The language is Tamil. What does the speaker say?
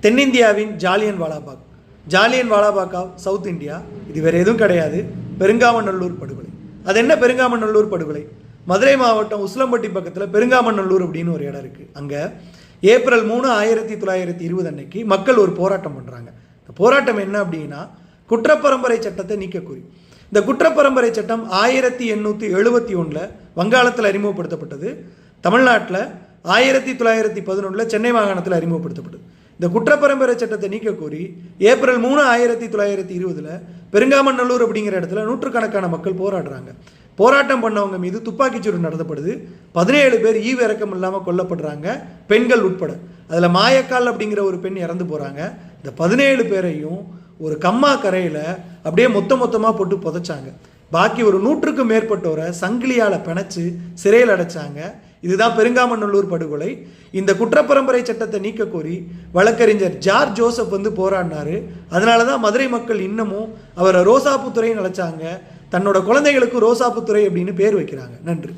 தென்னிந்தியாவின் ஜாலியன் வாலாபாக், ஜாலியன் வாலாபாக் ஆஃப் சவுத் இந்தியா. இது வேறு எதுவும் கிடையாது, பெருங்காமநல்லூர் படுகொலை. அது என்ன பெருங்காமநல்லூர் படுகொலை? மதுரை மாவட்டம் உசிலம்பட்டி பக்கத்தில் பெருங்காமநல்லூர் அப்படின்னு ஒரு இடம் இருக்குது. அங்கே ஏப்ரல் 3, 1920 அன்னைக்கு மக்கள் ஒரு போராட்டம் பண்ணுறாங்க. இந்த போராட்டம் என்ன அப்படின்னா, குற்றப்பரம்பரை சட்டத்தை நீக்கக்கூறி. இந்த குற்றப்பரம்பரை சட்டம் 1871 வங்காளத்தில் அறிமுகப்படுத்தப்பட்டது. தமிழ்நாட்டில் 1911 சென்னை மாகாணத்தில் அறிமுகப்படுத்தப்பட்டது. இந்த குற்றப்பரம்பரை சட்டத்தை நீக்கக்கூறி ஏப்ரல் 3, 1920 பெருங்காமநல்லூர் அப்படிங்கிற இடத்துல நூற்றுக்கணக்கான மக்கள் போராடுறாங்க. போராட்டம் பண்ணவங்க மீது துப்பாக்கிச்சூடு நடத்தப்படுது. 17 பேர் ஈவு இறக்கம் இல்லாமல் கொல்லப்படுறாங்க, பெண்கள் உட்பட. அதில் மாயக்கால் அப்படிங்கிற ஒரு பெண் இறந்து போகிறாங்க. இந்த 17 பேரையும் ஒரு கம்மா கரையில் அப்படியே மொத்தமாக போட்டு புதைச்சாங்க. பாக்கி ஒரு 100க்கும் மேற்பட்டோரை சங்கிலியால் பிணைச்சு சிறையில் அடைச்சாங்க. இதுதான் பெருங்காமநல்லூர் படுகொலை. இந்த குற்றப்பரம்பரை சட்டத்தை நீக்க கோரி வழக்கறிஞர் ஜார்ஜ் ஜோசப் போராடினார். அதனால தான் மதுரை மக்கள் இன்னமும் அவரை ரோசாப்புத்துறைன்னு அழைச்சாங்க. தன்னோட குழந்தைகளுக்கு ரோசாப்புத்துறை அப்படின்னு பேர் வைக்கிறாங்க. நன்றி.